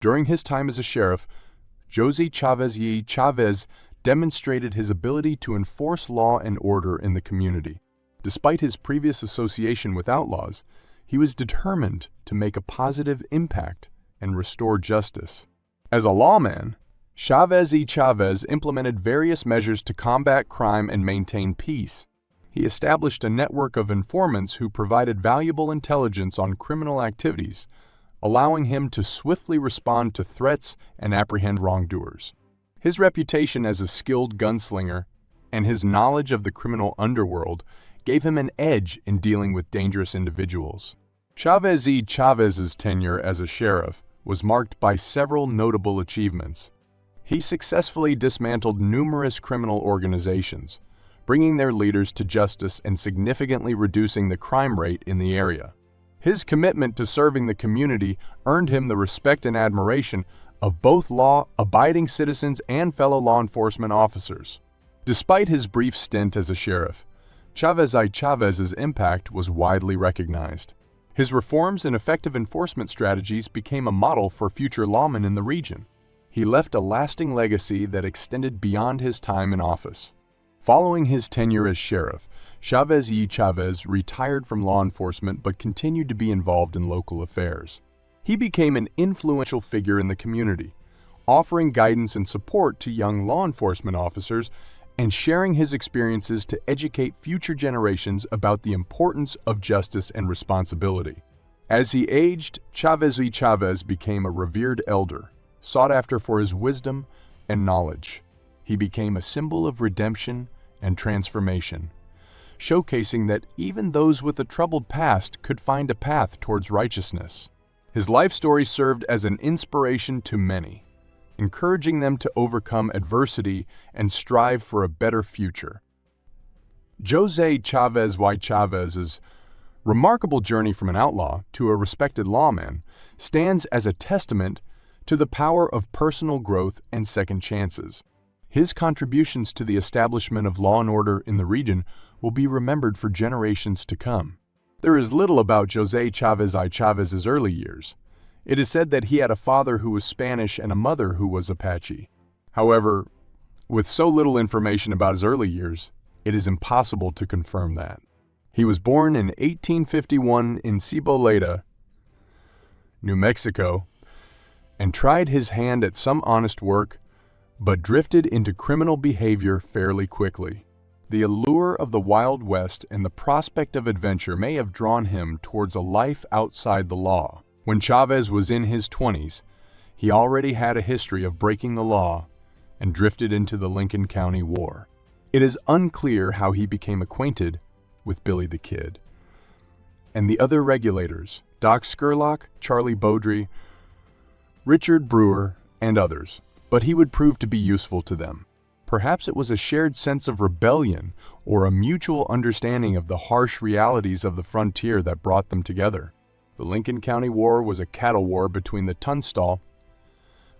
During his time as a sheriff, Jose Chavez Y Chavez demonstrated his ability to enforce law and order in the community. Despite his previous association with outlaws, he was determined to make a positive impact and restore justice. As a lawman, Chavez Y Chavez implemented various measures to combat crime and maintain peace. He established a network of informants who provided valuable intelligence on criminal activities, allowing him to swiftly respond to threats and apprehend wrongdoers. His reputation as a skilled gunslinger and his knowledge of the criminal underworld gave him an edge in dealing with dangerous individuals. Chavez Y Chavez's tenure as a sheriff was marked by several notable achievements. He successfully dismantled numerous criminal organizations, bringing their leaders to justice and significantly reducing the crime rate in the area. His commitment to serving the community earned him the respect and admiration of both law-abiding citizens and fellow law enforcement officers. Despite his brief stint as a sheriff, Chavez Y Chavez's impact was widely recognized. His reforms and effective enforcement strategies became a model for future lawmen in the region. He left a lasting legacy that extended beyond his time in office. Following his tenure as sheriff, Chavez Y Chavez retired from law enforcement but continued to be involved in local affairs. He became an influential figure in the community, offering guidance and support to young law enforcement officers and sharing his experiences to educate future generations about the importance of justice and responsibility. As he aged, Chavez Y Chavez became a revered elder, sought after for his wisdom and knowledge. He became a symbol of redemption and transformation, showcasing that even those with a troubled past could find a path towards righteousness. His life story served as an inspiration to many, encouraging them to overcome adversity and strive for a better future. Jose Chavez Y Chavez's remarkable journey from an outlaw to a respected lawman stands as a testament to the power of personal growth and second chances. His contributions to the establishment of law and order in the region will be remembered for generations to come. There is little about Jose Chavez Y Chavez's early years. It is said that he had a father who was Spanish and a mother who was Apache. However, with so little information about his early years, it is impossible to confirm that. He was born in 1851 in Ciboleda, New Mexico, and tried his hand at some honest work, but drifted into criminal behavior fairly quickly. The allure of the Wild West and the prospect of adventure may have drawn him towards a life outside the law. When Chavez was in his 20s, he already had a history of breaking the law and drifted into the Lincoln County War. It is unclear how he became acquainted with Billy the Kid and the other regulators, Doc Scurlock, Charlie Beaudry, Richard Brewer, and others, but he would prove to be useful to them. Perhaps it was a shared sense of rebellion or a mutual understanding of the harsh realities of the frontier that brought them together. The Lincoln County War was a cattle war between the Tunstall,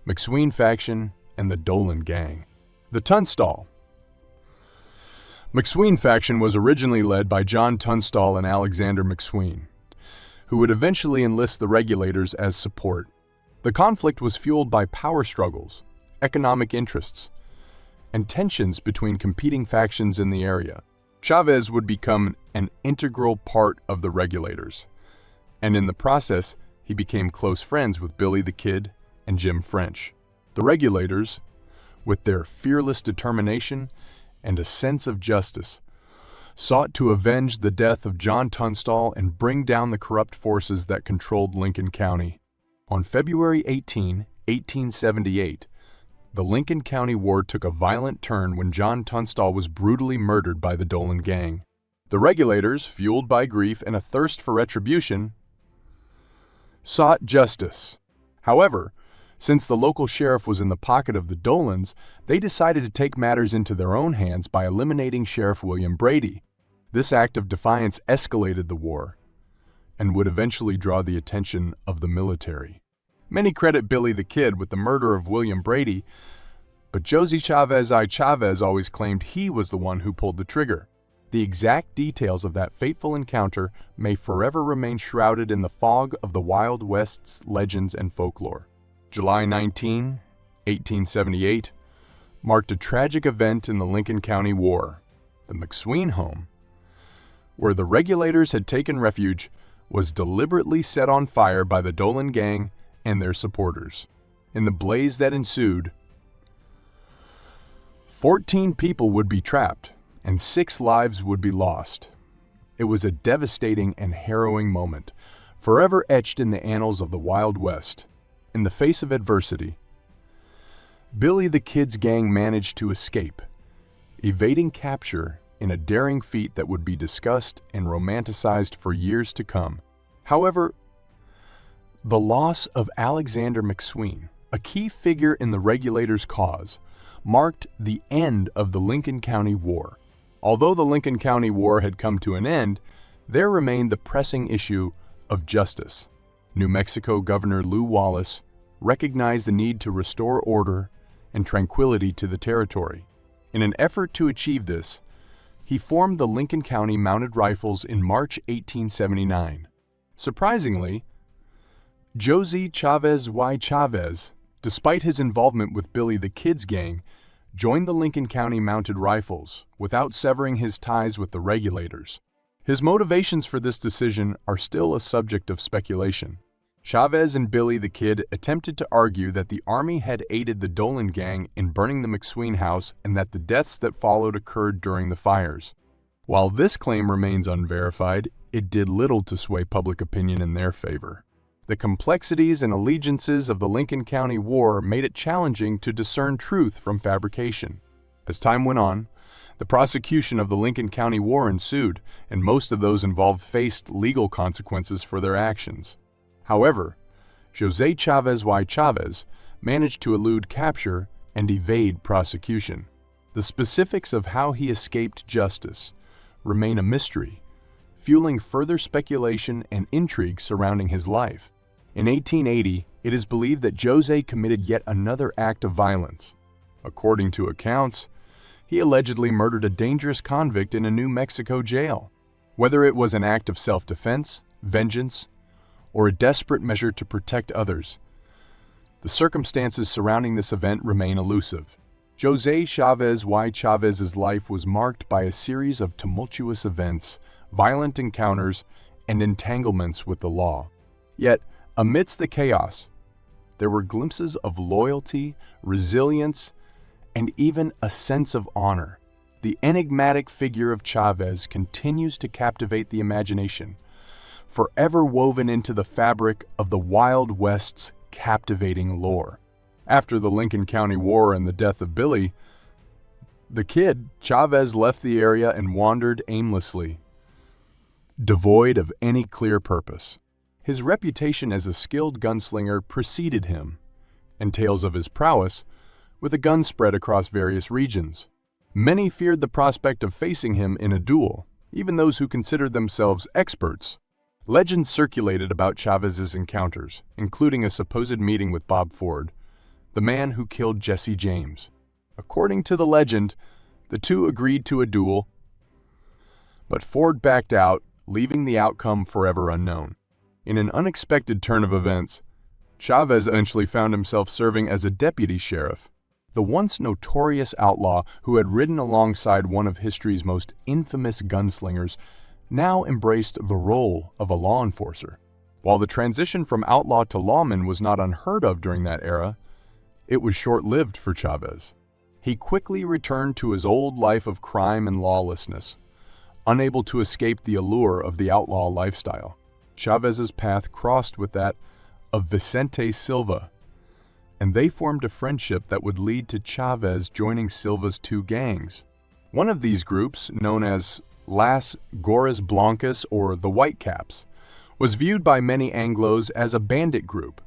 McSween faction and the Dolan gang. The Tunstall, McSween faction was originally led by John Tunstall and Alexander McSween, who would eventually enlist the regulators as support. The conflict was fueled by power struggles, economic interests, and tensions between competing factions in the area. Chavez would become an integral part of the regulators, and in the process, he became close friends with Billy the Kid and Jim French. The regulators, with their fearless determination and a sense of justice, sought to avenge the death of John Tunstall and bring down the corrupt forces that controlled Lincoln County. On February 18, 1878, the Lincoln County War took a violent turn when John Tunstall was brutally murdered by the Dolan gang. The regulators, fueled by grief and a thirst for retribution, sought justice. However, since the local sheriff was in the pocket of the Dolans, they decided to take matters into their own hands by eliminating Sheriff William Brady. This act of defiance escalated the war and would eventually draw the attention of the military. Many credit Billy the Kid with the murder of William Brady, but Jose Chavez Y Chavez always claimed he was the one who pulled the trigger. The exact details of that fateful encounter may forever remain shrouded in the fog of the Wild West's legends and folklore. July 19, 1878, marked a tragic event in the Lincoln County War. The McSween home, where the regulators had taken refuge, was deliberately set on fire by the Dolan gang and their supporters. In the blaze that ensued, 14 people would be trapped and 6 lives would be lost. It was a devastating and harrowing moment, forever etched in the annals of the Wild West. In the face of adversity, Billy the Kid's gang managed to escape, evading capture in a daring feat that would be discussed and romanticized for years to come. However, the loss of Alexander McSween, a key figure in the regulators' cause, marked the end of the Lincoln County War. Although the Lincoln County War had come to an end, there remained the pressing issue of justice. New Mexico Governor Lew Wallace recognized the need to restore order and tranquility to the territory. In an effort to achieve this, he formed the Lincoln County Mounted Rifles in March 1879. Surprisingly, Jose Chavez Y Chavez, despite his involvement with Billy the Kid's gang, joined the Lincoln County Mounted Rifles without severing his ties with the regulators. His motivations for this decision are still a subject of speculation. Chavez and Billy the Kid attempted to argue that the Army had aided the Dolan gang in burning the McSween house and that the deaths that followed occurred during the fires. While this claim remains unverified, it did little to sway public opinion in their favor. The complexities and allegiances of the Lincoln County War made it challenging to discern truth from fabrication. As time went on, the prosecution of the Lincoln County War ensued, and most of those involved faced legal consequences for their actions. However, Jose Chavez Y Chavez managed to elude capture and evade prosecution. The specifics of how he escaped justice remain a mystery, fueling further speculation and intrigue surrounding his life. In 1880, it is believed that Jose committed yet another act of violence. According to accounts, he allegedly murdered a dangerous convict in a New Mexico jail. Whether it was an act of self-defense, vengeance, or a desperate measure to protect others, the circumstances surrounding this event remain elusive. Jose Chavez Y Chavez's life was marked by a series of tumultuous events, violent encounters, and entanglements with the law. Yet, amidst the chaos, there were glimpses of loyalty, resilience, and even a sense of honor. The enigmatic figure of Chavez continues to captivate the imagination, forever woven into the fabric of the Wild West's captivating lore. After the Lincoln County War and the death of Billy the Kid, Chavez left the area and wandered aimlessly, devoid of any clear purpose. His reputation as a skilled gunslinger preceded him, and tales of his prowess with a gun spread across various regions. Many feared the prospect of facing him in a duel, even those who considered themselves experts. Legends circulated about Chavez's encounters, including a supposed meeting with Bob Ford, the man who killed Jesse James. According to the legend, the two agreed to a duel, but Ford backed out, leaving the outcome forever unknown. In an unexpected turn of events, Chavez eventually found himself serving as a deputy sheriff. The once notorious outlaw who had ridden alongside one of history's most infamous gunslingers now embraced the role of a law enforcer. While the transition from outlaw to lawman was not unheard of during that era, it was short-lived for Chavez. He quickly returned to his old life of crime and lawlessness, unable to escape the allure of the outlaw lifestyle. Chavez's path crossed with that of Vicente Silva, and they formed a friendship that would lead to Chavez joining Silva's two gangs. One of these groups, known as Las Gorras Blancas or the Whitecaps, was viewed by many Anglos as a bandit group,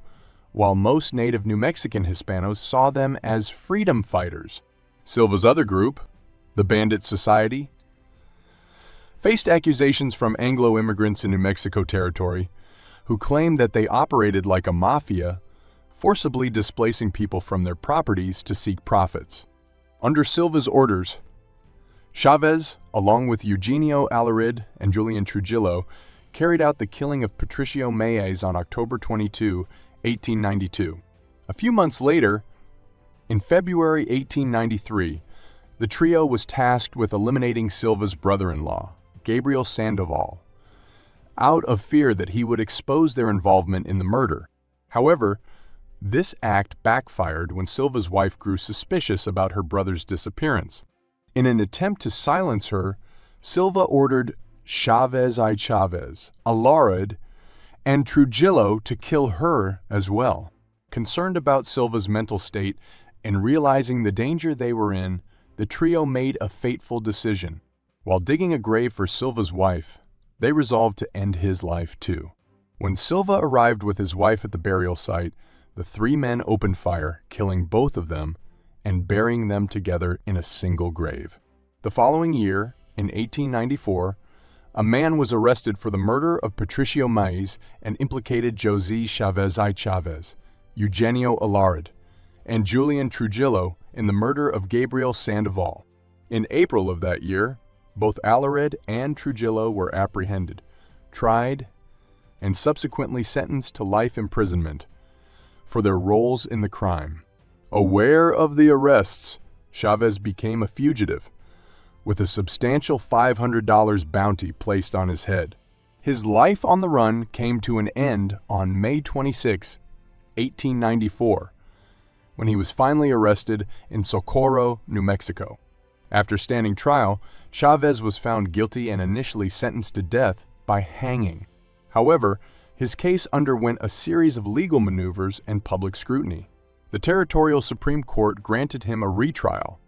while most native New Mexican Hispanos saw them as freedom fighters. Silva's other group, the Bandit Society, faced accusations from Anglo immigrants in New Mexico territory who claimed that they operated like a mafia, forcibly displacing people from their properties to seek profits. Under Silva's orders, Chavez, along with Eugenio Alarid and Julian Trujillo, carried out the killing of Patricio Mayes on October 22, 1892. A few months later, in February 1893, the trio was tasked with eliminating Silva's brother-in-law, Gabriel Sandoval, out of fear that he would expose their involvement in the murder. However, this act backfired when Silva's wife grew suspicious about her brother's disappearance. In an attempt to silence her, Silva ordered Chavez Y Chavez, Allard, and Trujillo to kill her as well. Concerned about Silva's mental state and realizing the danger they were in, the trio made a fateful decision. While digging a grave for Silva's wife, they resolved to end his life too. When Silva arrived with his wife at the burial site, the three men opened fire, killing both of them and burying them together in a single grave. The following year, in 1894, a man was arrested for the murder of Patricio Maiz and implicated Jose Chavez Y Chavez, Eugenio Allard, and Julian Trujillo in the murder of Gabriel Sandoval. In April of that year, both Allard and Trujillo were apprehended, tried, and subsequently sentenced to life imprisonment for their roles in the crime. Aware of the arrests, Chavez became a fugitive, with a substantial $500 bounty placed on his head. His life on the run came to an end on May 26, 1894, when he was finally arrested in Socorro, New Mexico. After standing trial, Chavez was found guilty and initially sentenced to death by hanging. However, his case underwent a series of legal maneuvers and public scrutiny. The Territorial Supreme Court granted him a retrial,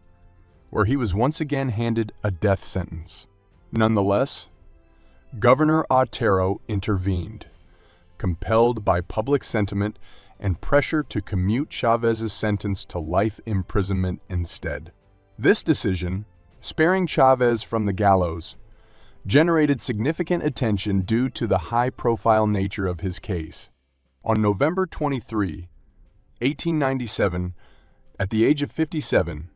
where he was once again handed a death sentence. Nonetheless, Governor Otero intervened, compelled by public sentiment and pressure to commute Chavez's sentence to life imprisonment instead. This decision, sparing Chavez from the gallows, generated significant attention due to the high-profile nature of his case. On November 23, 1897, at the age of 57,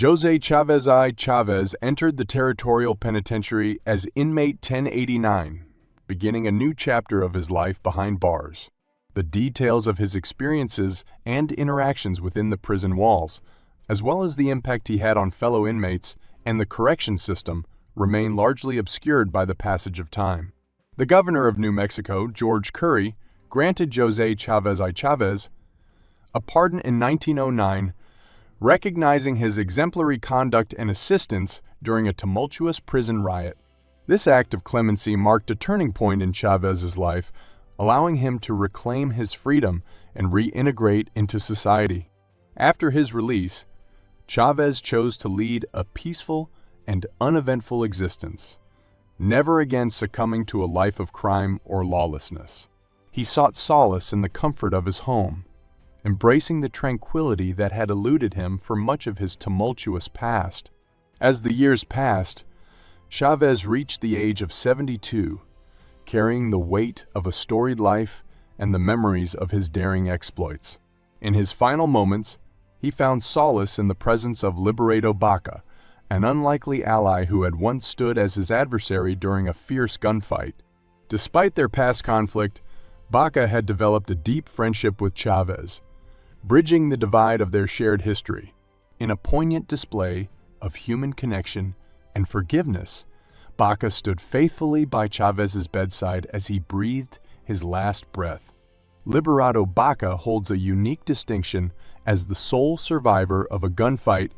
Jose Chavez Y Chavez entered the Territorial Penitentiary as inmate 1089, beginning a new chapter of his life behind bars. The details of his experiences and interactions within the prison walls, as well as the impact he had on fellow inmates and the correction system, remain largely obscured by the passage of time. The governor of New Mexico, George Curry, granted Jose Chavez Y Chavez a pardon in 1909, recognizing his exemplary conduct and assistance during a tumultuous prison riot. This act of clemency marked a turning point in Chavez's life, allowing him to reclaim his freedom and reintegrate into society. After his release, Chavez chose to lead a peaceful and uneventful existence, never again succumbing to a life of crime or lawlessness. He sought solace in the comfort of his home, embracing the tranquility that had eluded him for much of his tumultuous past. As the years passed, Chavez reached the age of 72, carrying the weight of a storied life and the memories of his daring exploits. In his final moments, he found solace in the presence of Liberato Baca, an unlikely ally who had once stood as his adversary during a fierce gunfight. Despite their past conflict, Baca had developed a deep friendship with Chavez, bridging the divide of their shared history. In a poignant display of human connection and forgiveness, Baca stood faithfully by Chavez's bedside as he breathed his last breath. Liberato Baca holds a unique distinction as the sole survivor of a gunfight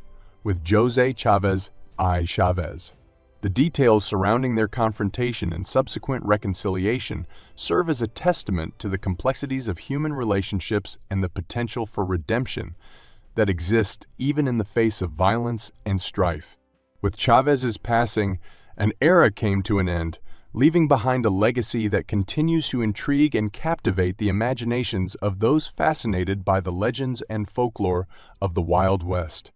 with Jose Chavez Y Chavez. The details surrounding their confrontation and subsequent reconciliation serve as a testament to the complexities of human relationships and the potential for redemption that exist even in the face of violence and strife. With Chavez's passing, an era came to an end, leaving behind a legacy that continues to intrigue and captivate the imaginations of those fascinated by the legends and folklore of the Wild West.